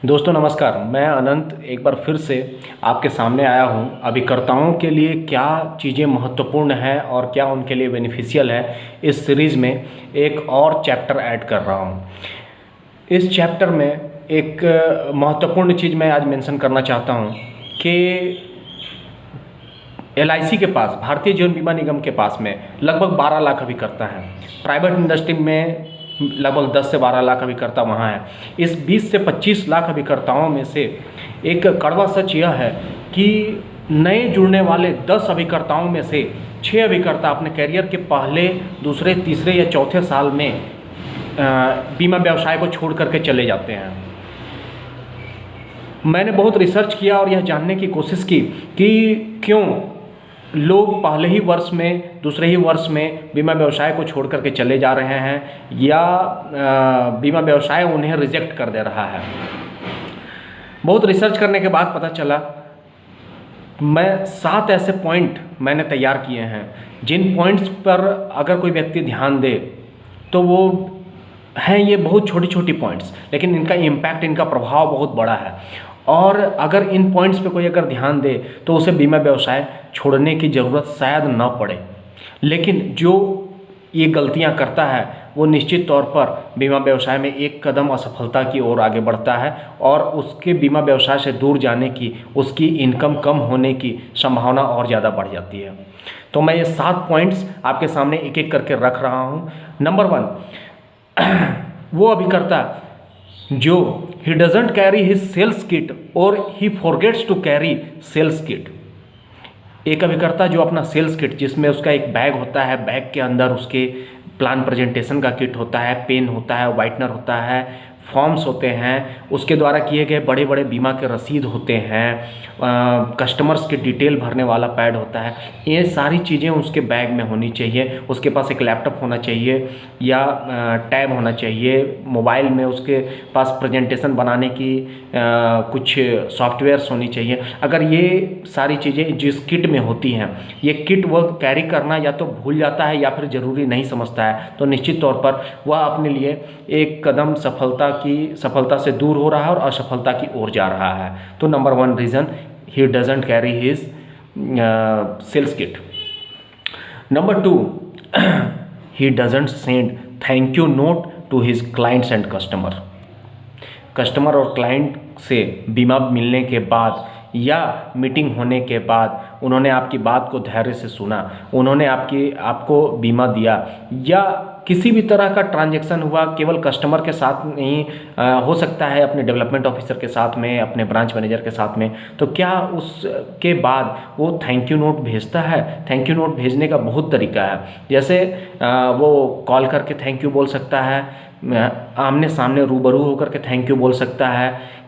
दोस्तों नमस्कार। मैं अनंत एक बार फिर से आपके सामने आया हूँ। अभिकर्ताओं के लिए क्या चीज़ें महत्वपूर्ण हैं और क्या उनके लिए बेनिफिशियल है, इस सीरीज़ में एक और चैप्टर ऐड कर रहा हूँ। इस चैप्टर में एक महत्वपूर्ण चीज़ मैं आज मेंशन करना चाहता हूँ कि LIC के पास, भारतीय जीवन बीमा निगम के पास में लगभग 12 लाख अभिकर्ता है। प्राइवेट इंडस्ट्री में लगभग 10 से 12 लाख अभिकर्ता वहाँ है। इस 20 से 25 लाख अभिकर्ताओं में से एक कड़वा सच यह है कि नए जुड़ने वाले 10 अभिकर्ताओं में से 6 अभिकर्ता अपने कैरियर के पहले, दूसरे, तीसरे या चौथे साल में बीमा व्यवसाय को छोड़ करके चले जाते हैं। मैंने बहुत रिसर्च किया और यह जानने की कोशिश की कि क्यों लोग पहले ही वर्ष में, दूसरे ही वर्ष में बीमा व्यवसाय को छोड़ करके चले जा रहे हैं या बीमा व्यवसाय उन्हें रिजेक्ट कर दे रहा है। बहुत रिसर्च करने के बाद पता चला, मैं 7 ऐसे पॉइंट मैंने तैयार किए हैं जिन पॉइंट्स पर अगर कोई व्यक्ति ध्यान दे तो वो हैं, ये बहुत छोटी छोटी पॉइंट्स, लेकिन इनका इम्पैक्ट, इनका प्रभाव बहुत बड़ा है। और अगर इन पॉइंट्स पे कोई अगर ध्यान दे तो उसे बीमा व्यवसाय छोड़ने की ज़रूरत शायद न पड़े। लेकिन जो ये गलतियां करता है वो निश्चित तौर पर बीमा व्यवसाय में एक कदम असफलता की ओर आगे बढ़ता है और उसके बीमा व्यवसाय से दूर जाने की, उसकी इनकम कम होने की संभावना और ज़्यादा बढ़ जाती है। तो मैं ये 7 पॉइंट्स आपके सामने एक एक करके रख रहा हूँ। नंबर 1, वो अभिकर्ता जो he doesn't carry his sales kit और he forgets to carry sales kit। एक अभिकर्ता जो अपना सेल्स किट, जिसमें उसका एक बैग होता है, बैग के अंदर उसके प्लान प्रेजेंटेशन का किट होता है, पेन होता है, वाइटनर होता है, फॉर्म्स होते हैं, उसके द्वारा किए गए बड़े बड़े बीमा के रसीद होते हैं, कस्टमर्स के डिटेल भरने वाला पैड होता है, ये सारी चीज़ें उसके बैग में होनी चाहिए। उसके पास एक लैपटॉप होना चाहिए या टैब होना चाहिए। मोबाइल में उसके पास प्रेजेंटेशन बनाने की कुछ सॉफ्टवेयर्स होनी चाहिए। अगर ये सारी चीज़ें जिस किट में होती हैं, ये किट वह कैरी करना या तो भूल जाता है या फिर ज़रूरी नहीं समझता है, तो निश्चित तौर पर वह अपने लिए एक कदम सफलता से दूर हो रहा है और असफलता की ओर जा रहा है। तो number 1 reason, he doesn't carry his sales kit. Number 2, he doesn't send thank you note to his clients and customer और क्लाइंट से बीमा मिलने के बाद या मीटिंग होने के बाद उन्होंने आपकी बात को धैर्य से सुना, उन्होंने आपको बीमा दिया, या किसी भी तरह का ट्रांजैक्शन हुआ, केवल कस्टमर के साथ नहीं, हो सकता है अपने डेवलपमेंट ऑफिसर के साथ में, अपने ब्रांच मैनेजर के साथ में, तो क्या उसके बाद वो थैंक यू नोट भेजता है? थैंक यू नोट भेजने का बहुत तरीका है। जैसे वो कॉल करके थैंक यू बोल सकता है, आमने सामने रूबरू होकर के थैंक यू बोल सकता है,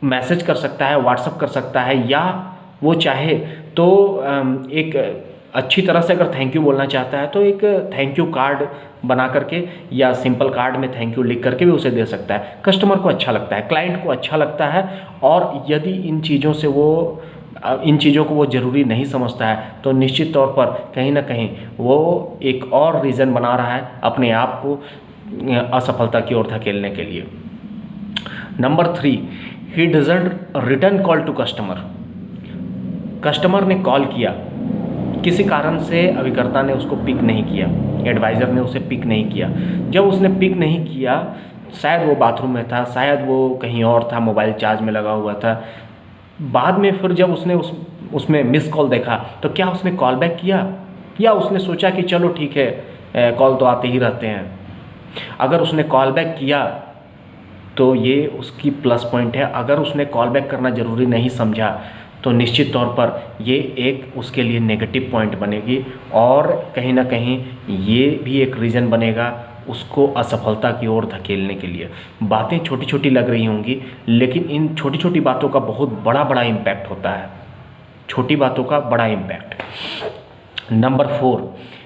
मैसेज कर सकता है, व्हाट्सअप कर सकता है, या वो चाहे तो एक अच्छी तरह से अगर थैंक यू बोलना चाहता है तो एक थैंक यू कार्ड बना करके या सिंपल कार्ड में थैंक यू लिख करके भी उसे दे सकता है। कस्टमर को अच्छा लगता है, क्लाइंट को अच्छा लगता है। और यदि इन चीज़ों को वो ज़रूरी नहीं समझता है तो निश्चित तौर पर कहीं ना कहीं वो एक और रीज़न बना रहा है अपने आप को असफलता की ओर धकेलने के लिए। Number 3, he doesn't return call to customer ने कॉल किया, किसी कारण से अभिकर्ता ने उसको पिक नहीं किया, एडवाइज़र ने उसे पिक नहीं किया। जब उसने पिक नहीं किया, शायद वो बाथरूम में था, शायद वो कहीं और था, मोबाइल चार्ज में लगा हुआ था। बाद में फिर जब उसने उसमें मिस कॉल देखा तो क्या उसने कॉल बैक किया, या उसने सोचा कि चलो ठीक है, कॉल तो आते ही रहते हैं? अगर उसने कॉल बैक किया तो ये उसकी प्लस पॉइंट है। अगर उसने कॉल बैक करना ज़रूरी नहीं समझा तो निश्चित तौर पर ये एक उसके लिए नेगेटिव पॉइंट बनेगी और कहीं ना कहीं ये भी एक रीज़न बनेगा उसको असफलता की ओर धकेलने के लिए। बातें छोटी छोटी लग रही होंगी, लेकिन इन छोटी छोटी बातों का बहुत बड़ा बड़ा इम्पैक्ट होता है, छोटी बातों का बड़ा impact. Number 4,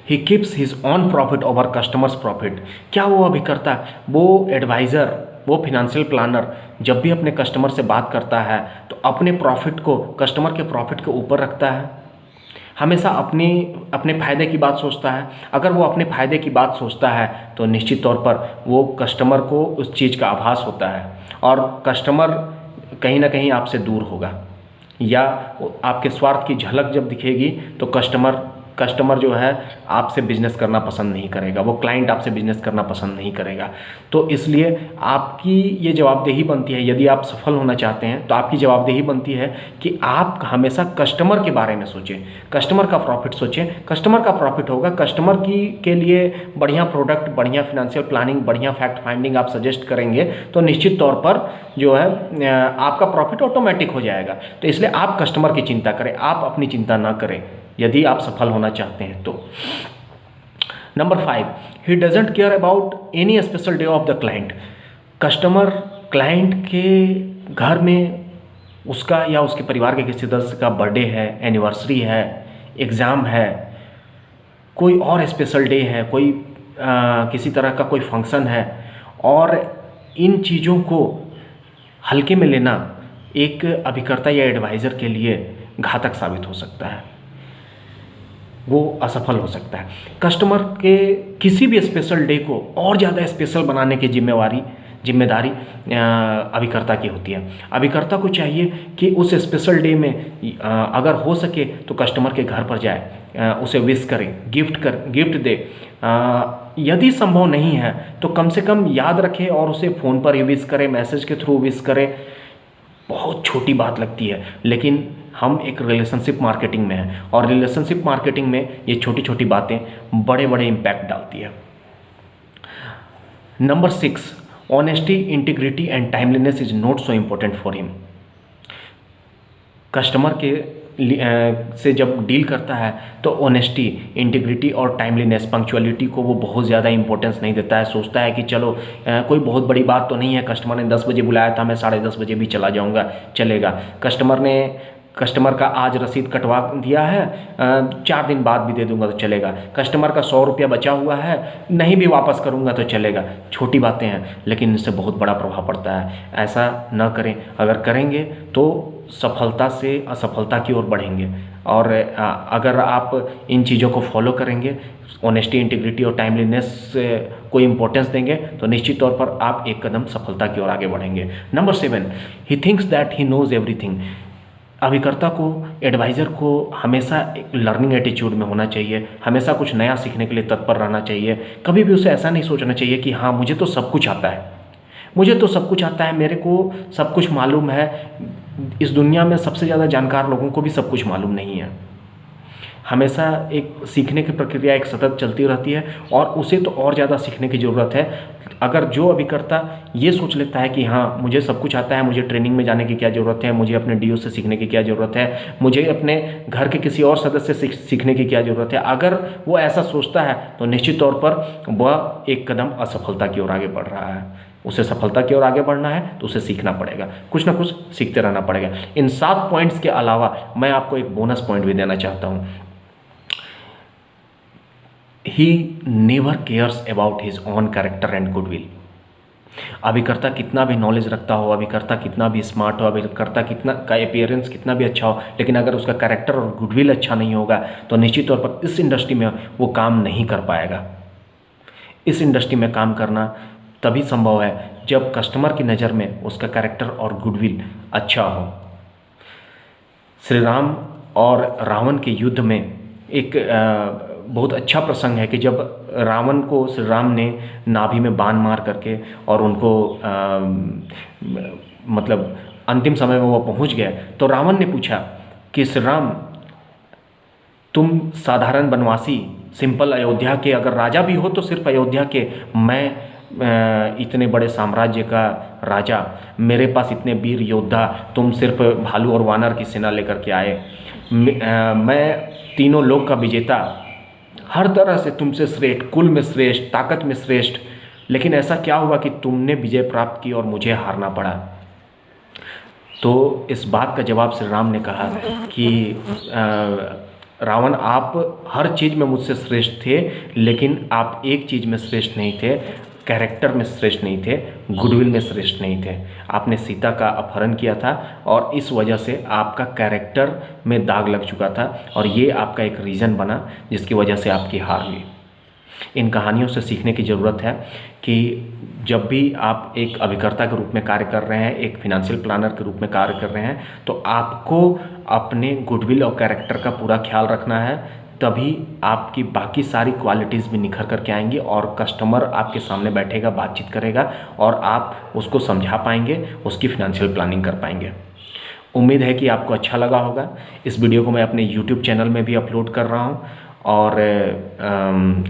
he keeps his on profit over customers profit. क्या वो अभिकर्ता, वो एडवाइज़र, वो फिनेंशियल प्लानर जब भी अपने कस्टमर से बात करता है तो अपने प्रॉफिट को कस्टमर के प्रॉफिट के ऊपर रखता है? हमेशा अपने फ़ायदे की बात सोचता है। अगर वो अपने फ़ायदे की बात सोचता है तो निश्चित तौर पर वो कस्टमर को उस चीज़ का आभास होता है और कस्टमर कहीं ना कहीं आपसे दूर होगा, या आपके स्वार्थ की झलक जब दिखेगी तो कस्टमर जो है आपसे बिजनेस करना पसंद नहीं करेगा, वो क्लाइंट आपसे बिजनेस करना पसंद नहीं करेगा। तो इसलिए आपकी ये जवाबदेही बनती है, यदि आप सफल होना चाहते हैं तो आपकी जवाबदेही बनती है कि आप हमेशा कस्टमर के बारे में सोचें, कस्टमर का प्रॉफिट सोचें। कस्टमर का प्रॉफिट होगा, कस्टमर के लिए बढ़िया प्रोडक्ट, बढ़िया फिनेंशियल प्लानिंग, बढ़िया फैक्ट फाइंडिंग आप सजेस्ट करेंगे तो निश्चित तौर पर जो है आपका प्रॉफिट ऑटोमेटिक हो जाएगा। तो इसलिए आप कस्टमर की चिंता करें, आप अपनी चिंता ना करें यदि आप सफल होना चाहते हैं तो। Number 5, he doesn't care about any special day of the client. Customer client के घर में उसका या उसके परिवार के किसी सदस्य का बर्थडे है, एनिवर्सरी है, एग्ज़ाम है, कोई और स्पेशल डे है, कोई किसी तरह का कोई फंक्शन है, और इन चीज़ों को हल्के में लेना एक अभिकर्ता या एडवाइज़र के लिए घातक साबित हो सकता है, वो असफल हो सकता है। कस्टमर के किसी भी स्पेशल डे को और ज़्यादा स्पेशल बनाने की जिम्मेदारी अभिकर्ता की होती है। अभिकर्ता को चाहिए कि उस स्पेशल डे में अगर हो सके तो कस्टमर के घर पर जाए, उसे विश करे, गिफ्ट दे। यदि संभव नहीं है तो कम से कम याद रखे और उसे फ़ोन पर ही विश करे, मैसेज के थ्रू विश करे। बहुत छोटी बात लगती है, लेकिन हम एक रिलेशनशिप मार्केटिंग में हैं और रिलेशनशिप मार्केटिंग में ये छोटी छोटी बातें बड़े बड़े इम्पैक्ट डालती है। Number 6, honesty, integrity and timeliness is not so important for him. Customer के से जब डील करता है तो ऑनेस्टी, इंटीग्रिटी और टाइमलीनेस, पंक्चुअलिटी को वो बहुत ज़्यादा इंपॉर्टेंस नहीं देता है। सोचता है कि चलो कोई बहुत बड़ी बात तो नहीं है, कस्टमर ने 10 बजे बुलाया था, मैं 10:30 बजे भी चला जाऊंगा, चलेगा। कस्टमर का आज रसीद कटवा दिया है, 4 दिन बाद भी दे दूंगा तो चलेगा। कस्टमर का 100 रुपया बचा हुआ है, नहीं भी वापस करूंगा तो चलेगा। छोटी बातें हैं लेकिन इनसे बहुत बड़ा प्रभाव पड़ता है। ऐसा न करें, अगर करेंगे तो सफलता से असफलता की ओर बढ़ेंगे। और अगर आप इन चीज़ों को फॉलो करेंगे, ऑनेस्टी, इंटीग्रिटी और टाइमलीनेस को इम्पोर्टेंस देंगे तो निश्चित तौर पर आप एक कदम सफलता की ओर आगे बढ़ेंगे। Number 7, he thinks that he knows everything. अभिकर्ता को, एडवाइज़र को हमेशा एक लर्निंग एटीट्यूड में होना चाहिए, हमेशा कुछ नया सीखने के लिए तत्पर रहना चाहिए। कभी भी उसे ऐसा नहीं सोचना चाहिए कि हाँ मुझे तो सब कुछ आता है, मुझे तो सब कुछ आता है, मेरे को सब कुछ मालूम है। इस दुनिया में सबसे ज़्यादा जानकार लोगों को भी सब कुछ मालूम नहीं है। हमेशा एक सीखने की प्रक्रिया एक सतत चलती रहती है और उसे तो और ज़्यादा सीखने की ज़रूरत है। अगर जो अभिकर्ता ये सोच लेता है कि हाँ मुझे सब कुछ आता है, मुझे ट्रेनिंग में जाने की क्या ज़रूरत है, मुझे अपने डीओ से सीखने की क्या ज़रूरत है, मुझे अपने घर के किसी और सदस्य से सीखने की क्या ज़रूरत है, अगर वो ऐसा सोचता है तो निश्चित तौर पर वह एक कदम असफलता की ओर आगे बढ़ रहा है। उसे सफलता की ओर आगे बढ़ना है तो उसे सीखना पड़ेगा, कुछ ना कुछ सीखते रहना पड़ेगा। इन 7 पॉइंट्स के अलावा मैं आपको एक बोनस पॉइंट भी देना चाहता हूँ। He never cares about his own character and goodwill। अभिकर्ता कितना भी नॉलेज रखता हो, अभिकर्ता कितना भी स्मार्ट हो, अभिकर्ता कितना का अपीयरेंस कितना भी अच्छा हो, लेकिन अगर उसका कैरेक्टर और गुडविल अच्छा नहीं होगा तो निश्चित तौर पर इस इंडस्ट्री में वो काम नहीं कर पाएगा। इस इंडस्ट्री में काम करना तभी संभव है जब कस्टमर की नज़र में उसका कैरेक्टर और गुडविल अच्छा हो। श्री राम और रावण के युद्ध में एक बहुत अच्छा प्रसंग है कि जब रावण को श्री राम ने नाभि में बाण मार करके और उनको मतलब अंतिम समय में वो पहुंच गए तो रावण ने पूछा कि श्री राम तुम साधारण वनवासी, सिंपल अयोध्या के अगर राजा भी हो तो सिर्फ अयोध्या के, मैं इतने बड़े साम्राज्य का राजा, मेरे पास इतने वीर योद्धा, तुम सिर्फ भालू और वानर की सेना लेकर के आए। मैं तीनों लोक का विजेता, हर तरह से तुमसे श्रेष्ठ, कुल में श्रेष्ठ, ताकत में श्रेष्ठ, लेकिन ऐसा क्या हुआ कि तुमने विजय प्राप्त की और मुझे हारना पड़ा। तो इस बात का जवाब श्री राम ने कहा कि रावण आप हर चीज़ में मुझसे श्रेष्ठ थे, लेकिन आप एक चीज़ में श्रेष्ठ नहीं थे, कैरेक्टर में श्रेष्ठ नहीं थे, गुडविल में श्रेष्ठ नहीं थे। आपने सीता का अपहरण किया था और इस वजह से आपका कैरेक्टर में दाग लग चुका था और ये आपका एक रीज़न बना जिसकी वजह से आपकी हार हुई। इन कहानियों से सीखने की ज़रूरत है कि जब भी आप एक अभिकर्ता के रूप में कार्य कर रहे हैं, एक फिनेंशियल प्लानर के रूप में कार्य कर रहे हैं, तो आपको अपने गुडविल और कैरेक्टर का पूरा ख्याल रखना है। तभी आपकी बाकी सारी क्वालिटीज़ भी निखर करके आएंगी और कस्टमर आपके सामने बैठेगा, बातचीत करेगा और आप उसको समझा पाएंगे, उसकी फिनेंशियल प्लानिंग कर पाएंगे। उम्मीद है कि आपको अच्छा लगा होगा। इस वीडियो को मैं अपने यूट्यूब चैनल में भी अपलोड कर रहा हूँ और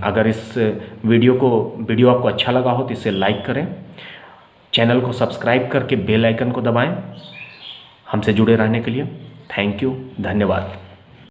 अगर इस वीडियो आपको अच्छा लगा हो तो इसे लाइक करें, चैनल को सब्सक्राइब करके बेल आइकन को दबाएं हमसे जुड़े रहने के लिए। थैंक यू, धन्यवाद।